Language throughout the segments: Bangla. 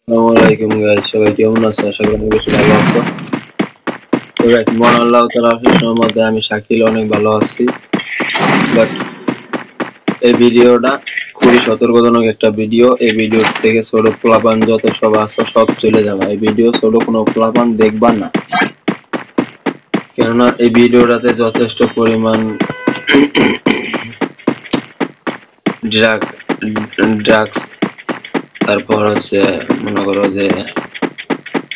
আসসালামাইকুম গাইস, সবাই কেমন আছো? আশা করি অনেক বেশি ভালো আছো। তো গাইস, মহান আল্লাহ তাআলার আশীর্বাদের মধ্যে আমি শাকিল অনেক ভালো আছি। বাট এই ভিডিওটা খুবই সতর্কজনক একটা ভিডিও। এই ভিডিও থেকে ছোট পোলাপান যত সব আছো সব চলে যাবে। এই ভিডিও ছোট কোনো পোলাপান দেখবা না, কেননা এই ভিডিওটাতে যথেষ্ট পরিমাণ ড্রাগস, তারপর হচ্ছে মনে করো যে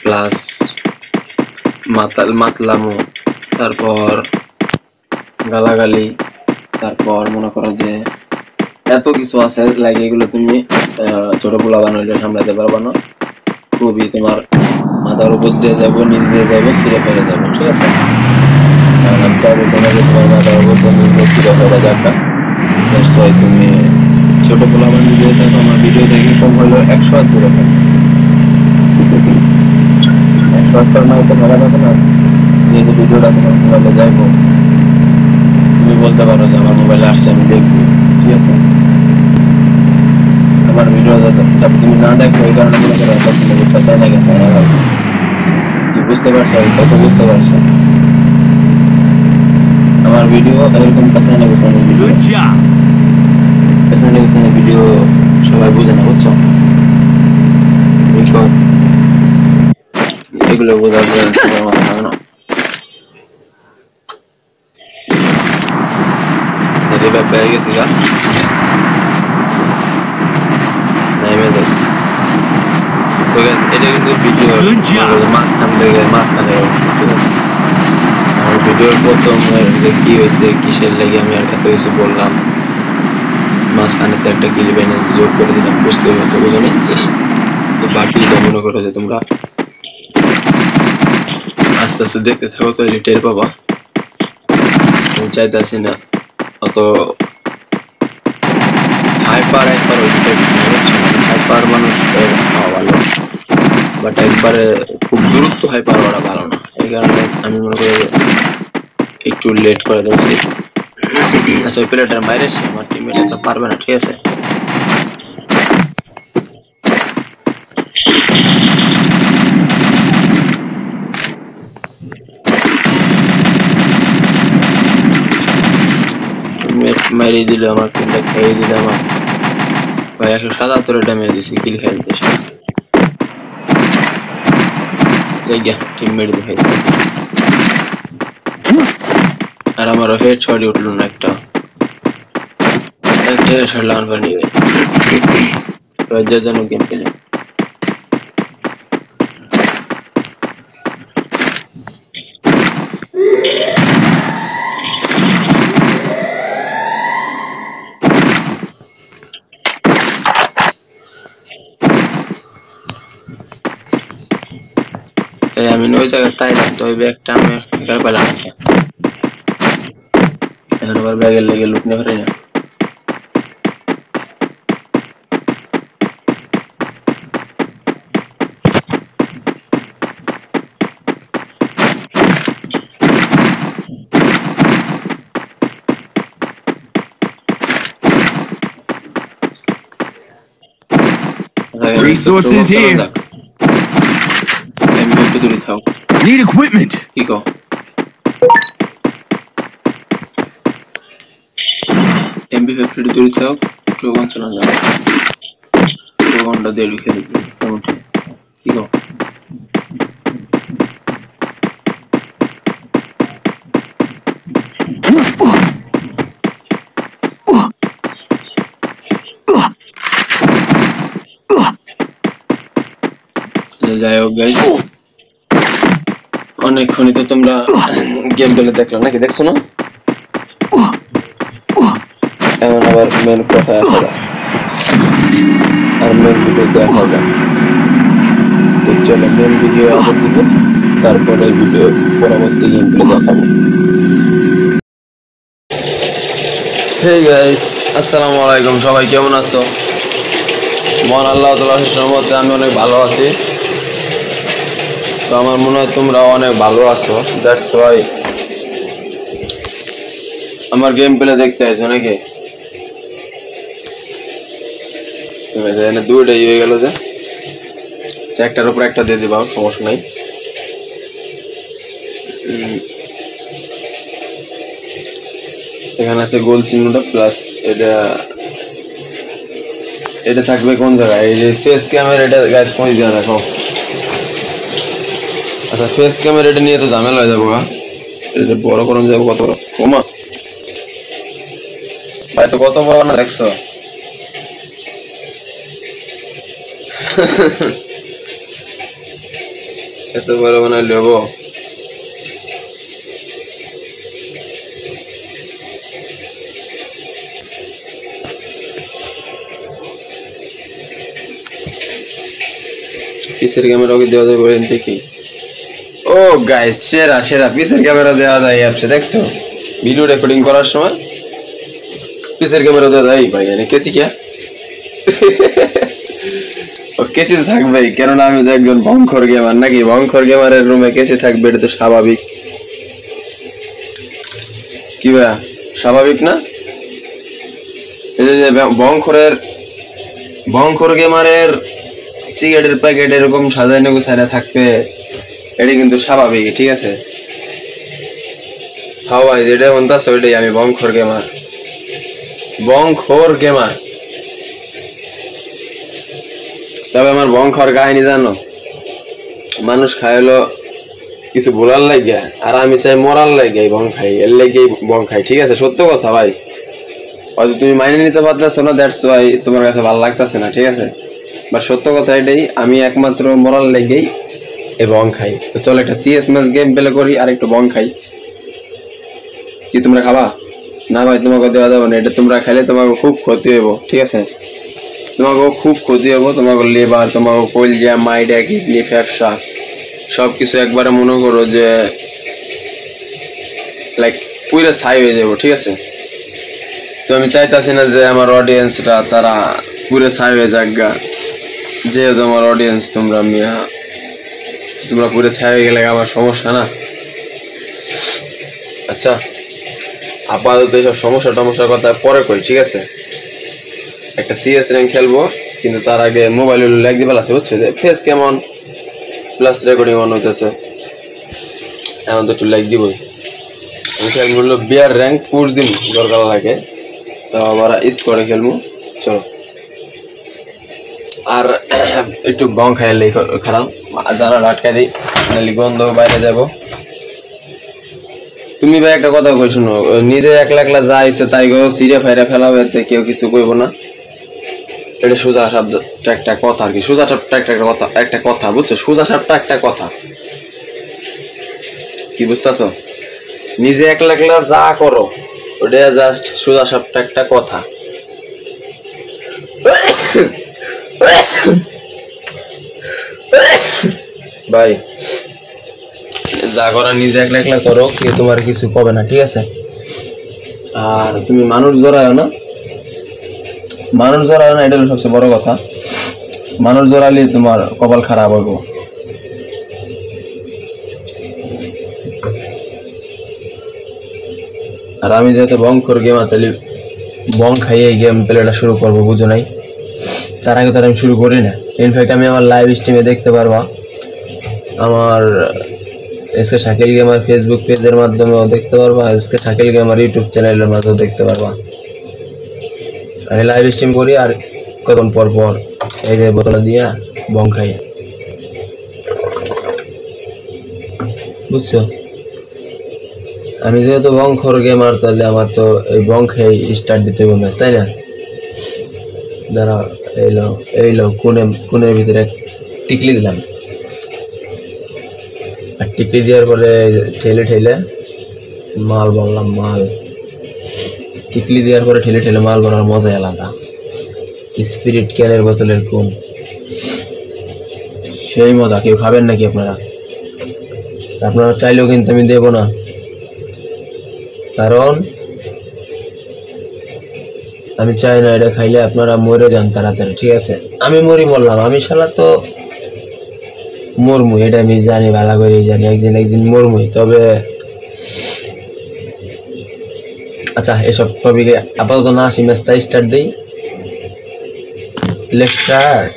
প্লাস মাতলামো, তারপর গালাগালি, তারপর মনে করো যে এত কিছু আছে, লাগে এগুলো তুমি ছোট পোলা বানাইলে সামলাতে পারবা না। খুবই তোমার মাথার উপর দিয়ে যাবো, নিচ দিয়ে যাবো, ফিরে ফেলে যাবো, ঠিক আছে? কারণ আমি চাইবো তোমাকে তোমার মাথার উপর দিয়ে নিচ দিয়ে ফিরে ফেলে যাবে। তুমি ছোট পোলা বানিয়ে দিয়ে থাকো, আমার ভিডিও দেখে কম হলো 100 হাত দূরে থাকো। 100 হাত না হয়তো ভাড়া পাবে না, যেহেতু ভিডিওটা তোমার মোবাইলে যাইবো, তুমি বলতে পারো যে আমার মোবাইলে আসছে, আমি দেখবো, ঠিক আছে? আমার ভিডিও তুমি না দেখো এই কারণে মনে করো তুমি বুঝতে চাই না গেছে, কি বুঝতে পারছো? কত বুঝতে পারছো? আমার ভিডিও এরকম পেছনে পেছনে ভিডিও সবাই বুঝে না, বুঝছো? এগুলো বোঝার না। পেয়ে গেছি গা, এটা কিন্তু ভিডিও মাঝখান থেকে ভিডিওর প্রথম কি হয়েছে, কিসের লেগে আমি আর এত কিছু বললাম, মাঝখানে তো একটা কিলি বাইনে যোগ করে দিলাম, বুঝতে হয়েছে, বুঝলি? তো বাকিটা মনে করো যে তোমরা আস্তে আস্তে দেখতে থাকো, তো টের পাবা। আমি চাইতেছি না অত হাইপার হাইপার মানুষ খাওয়া ভালো, বাট একবারে খুব দূরত্ব হাইপার হওয়া ভালো না। এই কারণে আমি মনে করি একটু লেট করে দিচ্ছি। আচ্ছা, ওই প্লেয়ারটার বাইরে আমার টিমমেট একটা পারবে না, ঠিক আছে? মেরে দিল আমার টিমটা, খেয়ে দিল আমার ভাই। 177 ড্যামেজ দিছি, কিল খেয়ে দিয়েছে। টিম মেরে দিয়েছে, আর আমার হেড শট উঠলো না একটা হেডশট লাগানো পারিনি ভাই। যে যেন গেম পেলে আমি ওই জায়গাটাই লাগতো, ওই ব্যাগটা আমি পেলাম এখন আবার ব্যাগের লেগে লুট নিয়ে পারি না। Resources here. Need equipment. Kiko. MB50 দূরে থাক, ড্রাগন চালা যাক। ড্রাগনটা দিয়ে লিখে দিবি মোটামুটি। Kiko. যাই হোক গাইস, অনেকক্ষণই তো তোমরা গেম প্লে দেখলা নাকি? দেখছো না? এখন আবার মেন কথা আসা যাক, আর মেন ভিডিওতে আসা যাক। চলো মেন ভিডিও আগে দিব, তারপরে ভিডিও পরবর্তী গেম প্লে দেখাবো। হেই গাইস, আসসালামু আলাইকুম, সবাই কেমন আছো? মহান আল্লাহ তাআলার রহমতে আমি অনেক ভালো আছি। তো আমার মনে হয় তোমরা অনেক ভালো আছো, দ্যাটস ওয়াই আমার গেম প্লে দেখতে আইছো নাকি? তুমি এখানে দুইটাই হয়ে গেল যে একটার উপর একটা দিয়ে দিবা, সমস্যা নাই। এখানে আছে গোল চিহ্নটা প্লাস এটা থাকবে কোন জায়গায়? এই যে ফেস ক্যামেরা, এটা গাইস কই দিয়ে রাখো। আচ্ছা ফেস ক্যামেরা এটা নিয়ে তো ঝামেলা হয়ে যাবো। এটা বড় করুন যাবো কত বড় ওমা ভাই, তো কত বড় না দেখছো? এত বড় বানাই নেবো। পিসের ক্যামেরা ওকে দেওয়া যায় বলেন দেখি। ও গাইস সেরা সেরা পিসের ক্যামেরা দেওয়া যায় অ্যাপসে, দেখছো ভিডিও রেকর্ডিং করার সময় পিসের ক্যামেরা দেওয়া যায়। ভাই এনে কেচি কে? ও কেচি থাকবে, কেননা আমি তো একজন ভয়ঙ্কর গেমার নাকি? ভয়ঙ্কর গেমারের রুমে কেচি থাকবে, এটা তো স্বাভাবিক। কি ভাইয়া স্বাভাবিক না? এই যে ভয়ঙ্কর গেমারের সিগারেটের প্যাকেট এরকম সাজানো গুছানো থাকবে, এটা কিন্তু স্বাভাবিক, ঠিক আছে? হ্যাঁ ভাই যেটা বলতেছে ওইটাই, আমি ভয়ঙ্কর গেমার। তবে আমার ভয়ঙ্কর কাহিনী জানো, মানুষ খাইলো কিছু ভোলার লাগে, আর আমি চাই মরার লাগে বং খাই, এর লাগে বং খাই, ঠিক আছে? সত্য কথা ভাই, হয়তো তুমি মাইনে নিতে পারতেছো না, দ্যাটস ওয়াই তোমার কাছে ভালো লাগতেছে না, ঠিক আছে? বা সত্য কথা এটাই, আমি একমাত্র মরার লেগেই এই বং খাই। তো চলো একটা সিএস ম্যাচ গেম প্লে করি আর একটু বং খাই। কি তোমরা খাবা? না ভাই তোমাকে দেওয়া যাবে না, এটা তোমরা খাইলে তোমাকে খুব ক্ষতি হইব, ঠিক আছে? তোমাকে খুব ক্ষতি হবো, তোমাকে লিভার, তোমাকে কলজা, মাইডা, কিডনি, ফ্যাপসা সব কিছু একবারে মনে করো যে লাইক পুরো ছাই হয়ে যাবো, ঠিক আছে? তো আমি চাইতাছি না যে আমার অডিয়েন্সরা তারা পুরো ছাই হয়ে যাক গা, যেহেতু আমার অডিয়েন্স তোমরা মিয়া, তোমরা পুরো ছাই হয়ে গেলে আমার সমস্যা না। আচ্ছা আপাতত এইসব সমস্যার কথা পরে কই, ঠিক আছে? একটা সিএস র্যাঙ্ক খেলবো, কিন্তু তার আগে মোবাইল লাইক দিবার আছে, বুঝছো? যে ফেস কেমন প্লাস রেকর্ডিং অন হইতেছে, এখন তো একটু লাইক দিবই। আমি খেলবো হলো বিয়ার র্যাঙ্ক, পুশ দিন দরকার লাগে, তো আবার স্কোয়াডে খেলবো। চলো আর একটু বং খাইলে খারাপ, যারা আটকা দিই নাহলে গন্ধ বাইরে যাব। তুমি ভাই একটা কথা কই শুনো, নিজে একলা একলা যা ইচ্ছে তাই গো চিড়ে ফাইরে ফেলাও, এতে কেউ কিছু কইব না। এটা সোজা শব্দ একটা কথা আর কি, সোজা সাপটা একটা কথা বুঝছো? সোজা সাপটা একটা কথা, কি বুঝতেছো? নিজে একলা একলা যা করো ওটা জাস্ট সোজা সাপটা একটা কথা। ভাই যা করা নিজে একলা একলা করো, কেউ তোমার কিছু কবে না, ঠিক আছে? আর তুমি মানুষ জড়ায় না, এটা হলো সবচেয়ে বড় কথা। মানুষ জড়ালে তোমার কপাল খারাপ হইব। আর আমি যেহেতু বংখর গেম, তাহলে বং খাইয়ে গেম প্লেটা শুরু করবো, বুঝো নাই? তার আগে তো আমি শুরু করি না। ইনফ্যাক্ট আমি আমার লাইভ স্ট্রিমে দেখতে পারবা, আমার এসকে শাকিল গেমার ফেসবুক পেজের মাধ্যমেও দেখতে পারবা, এসকে শাকিল গেমার ইউটিউব চ্যানেলের মাধ্যমেও দেখতে পারবা। আমি লাইভ স্ট্রিম করি আর কতক্ষণ পর পর এই যে বোতলা দিয়া বং খাই, বুঝছো? আমি যেহেতু বংখর গেমার, তাহলে আমার তো এই বং খাই স্টার্ট দিতে হবে ম্যাচ, তাই না? দাঁড়া এইলো কোনের ভিতরে টিকলি দিলাম, আর টিকলি দেওয়ার পরে ঠেলে মাল বললাম, মাল টিকলি দেওয়ার পরে ঠেলে মাল ভরার মজাই আলাদা। স্পিরিট ক্যানের বোতলের কোন সেই মজা, কেউ খাবেন নাকি আপনারা? চাইলেও কিন্তু আমি দেবো না, কারণ আমি চাই না এটা খাইলে আপনারা মরে যান তাড়াতাড়ি, ঠিক আছে? আমি মরলাম, আমি শালা তো মরমু, এটা আমি জানি, ভালো করেই জানি একদিন মরমুই। তবে আচ্ছা এসব টপিকে আপাতত না আসি, ম্যাচটা স্টার্ট দিই। Let's start.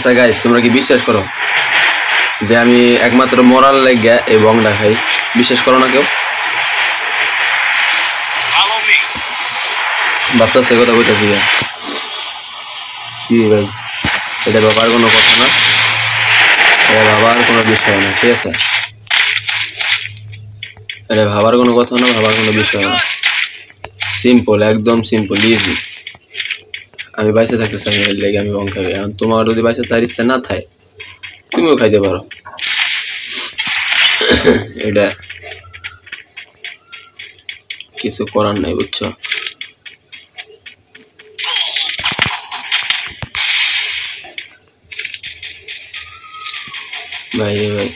আচ্ছা গাইস, তোমরা কি বিশ্বাস করো যে আমি একমাত্র মোরাল লাগিয়া এই বং দেখাই? বিশ্বাস করো না কেউ? ভাবতা সে কথা কইতাছি কি ভাই, এটা বাবার কোনো কথা না, এটা ভাবার কোনো বিষয় না, ঠিক আছে? এটা ভাবার কোনো কথা না, ভাবার কোনো বিষয় না, সিম্পল, একদম সিম্পল, ইজি। আমি বাইসে থাকতে চাই এর লেগে আমি বং খাই। এখন তোমার যদি বাইসে তার ইচ্ছা না থাকে তুমিও খাইতে পারো, এটা কিছু করার নাই, বুঝছো? ভাই ভাই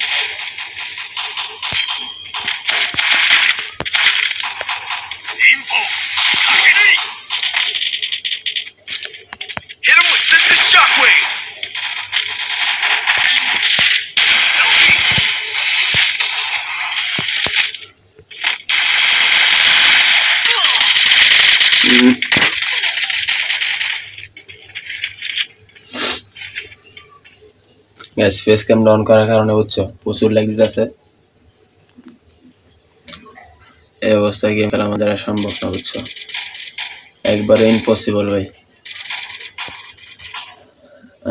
গ্যাস ফেস ক্যাম ডাউন করার কারণে বুঝছো প্রচুর লাইক দিতেছে। এই অবস্থায় গেম খেলা আমাদের সম্ভব না, বুঝছো? একবারে ইম্পসিবল ভাই।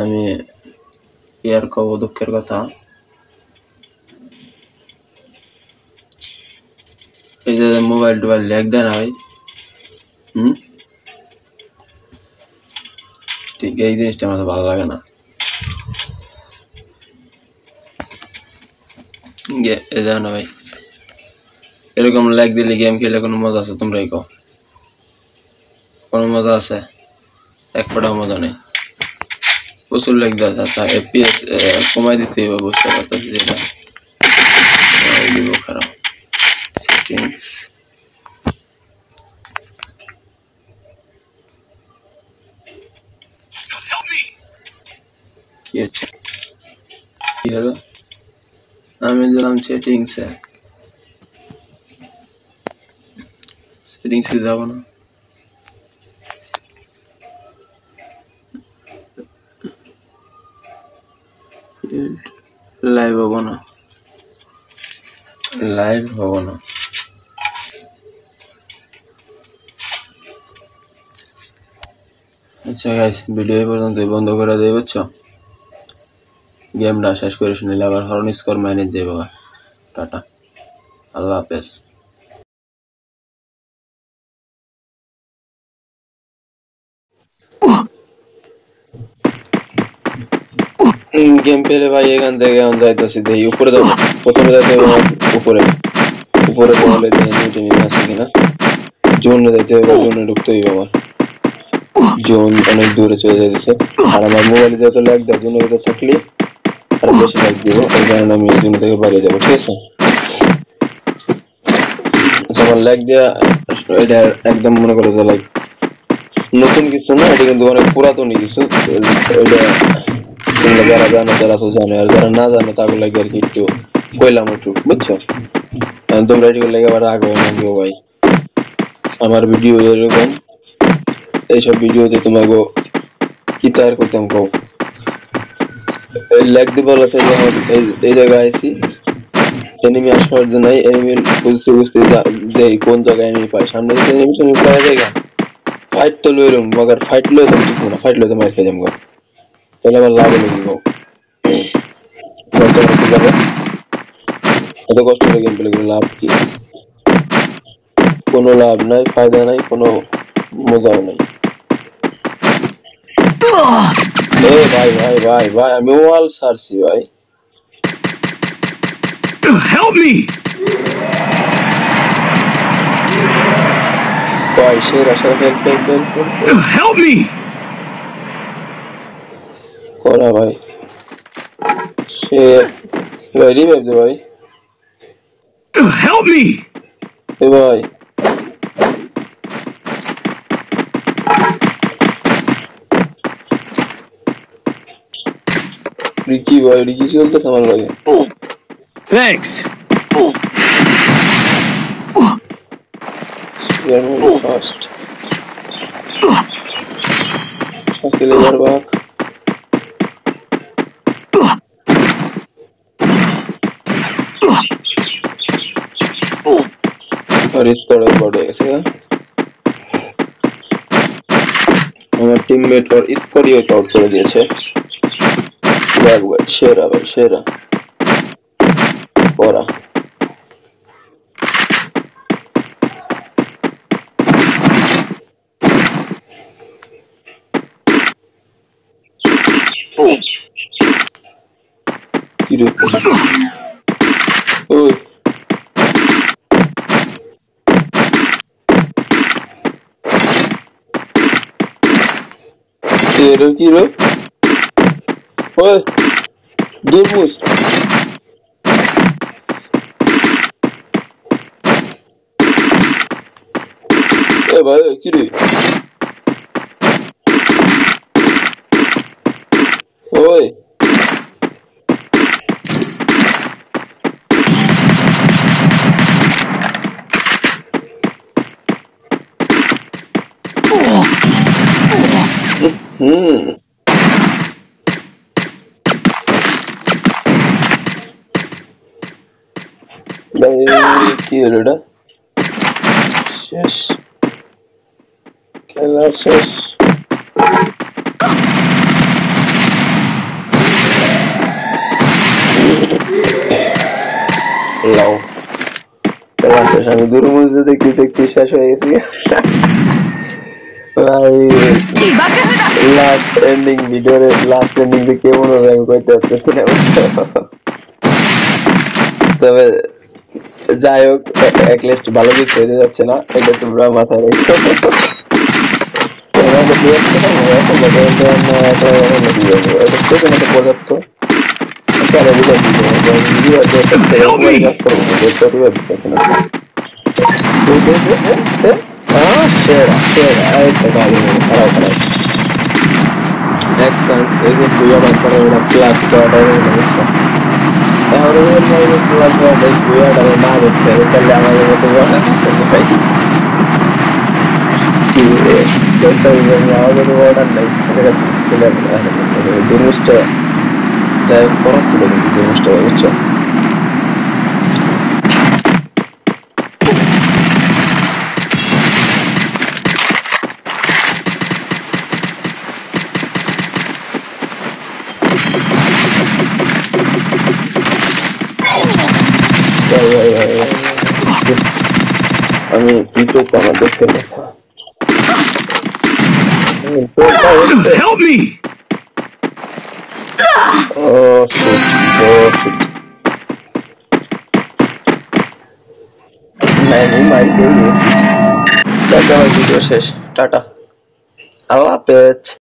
আমি ইয়ার কব দুঃখের কথা, এই যে মোবাইল টোবাইল ল্যাগ দেয় না ভাই, ঠিক এই জিনিসটা আমার ভালো লাগে না। জানো ভাই, এরকম ল্যাগ দিলে গেম খেলে কোনো মজা আছে? তোমরাই কও, কোনো মজা আছে? এক ফোঁটাও মজা নেই, প্রচুর ল্যাগ দেয়। আচ্ছা এফপিএস কমাই দিতে হবে, বুঝতে পারতেছি যেটা দিব খারাপ। সেটিংস কি হচ্ছে, কি হলো? আমি দিলাম সেটিংসে, সেটিংসে যাব না, লাইভ হবো না, লাইভ হবো না। আচ্ছা গাইস, ভিডিও এই পর্যন্ত বন্ধ করে দেই, বুঝছো? গেমটা শেষ করে শুনিলে আবার হরন স্কোর মাইনাস যাবো। টাটা, আল্লাহ হাফেজ। গেম পেলে ভাই এখান থেকে এখন যাইতেছি, দেখি উপরে যাবো, প্রথমে যাইতে হবে উপরে, উপরে বলে আছে কিনা, জোনে যাইতে হবে, জোনে ঢুকতে হবে আমার, জোন অনেক দূরে চলে যাইতেছে। আর আমার মোবাইলে যত লাগ দেয় জোনের ভিতরে থাকলে আর বেশি লাগ দিব, এই কারণে আমি জোন থেকে বাইরে যাবো, ঠিক আছে? আচ্ছা আমার লাগ দেওয়া এটা একদম মনে করো যে লাইক নতুন কিছু না, এটা কিন্তু অনেক পুরাতনই কিছু। তোমরা যারা জানো তারা তো জানে, আর যারা না জানো তাগুলো লাগে আর কি একটু কইলাম একটু, বুঝছো? তোমরা এটি লেগে আবার আগ্রহ না দিও ভাই। আমার ভিডিও এরকম, এইসব ভিডিওতে তোমাকে কি তৈরি করতাম কও, লেগ দিব এই জায়গায় আইছি, এনিমি আসার জন্য এনিমি বুঝতে বুঝতে দেই কোন জায়গায় এনিমি পাই, সামনে থেকে এনিমি পাওয়া জায়গা ফাইট তো লইরুম, মগার ফাইট লই তো ঠিক না, ফাইট লই তো মার খেয়ে যাবো, তাহলে আমার লাভ নেই গো। এত কষ্ট করে গেম প্লে করে লাভ কি? কোনো লাভ নাই, ফায়দা নাই, কোনো মজাও নাই। ভাই ভাই ভাই ভাই আমি ওয়াল সারছি ভাই, Help me! ভাই সেরা Help me! করা ভাই, সে ভাই রিভাইভ দে ভাই, Help me! এ ভাই রিকি ভাই, রিকি চলতে আমার লাগে। Thanks. ফার্স্ট শাকিল এবার বাক রিস্কোর পড়ে গেছে। আমার টিমমেট ওর স্কোরিও আউট করে দিয়েছে। ভাই সেরা ভাই সেরা করা। ওই কি রে ওই দুর্মুজ এ ভাই কি রে ওই কি হলো এটা শেষ খেলা শেষ লাও খেলা শেষ আমি দুর্মুজ দেখতে দেখতে শেষ হয়ে গেছি লাস্ট এন্ডিং ভিডিওর লাস্ট এন্ডিং কে কেমন হবে আমি কইতে পারতেছি না তবে যাই হোক অ্যাটলিস্ট ভালো কিছু হয়ে যাচ্ছে না এটা তোমরা মাথায় রেখো জিনিসটা যাই খরচ তুলে কিন্তু জিনিসটা বুঝছো আমি ভিডিও আমার দেখতে পাচ্ছি Help me! Oh shit, oh shit. मैं मार गई। video শেষ টাটা আল্লাহ হাফেজ।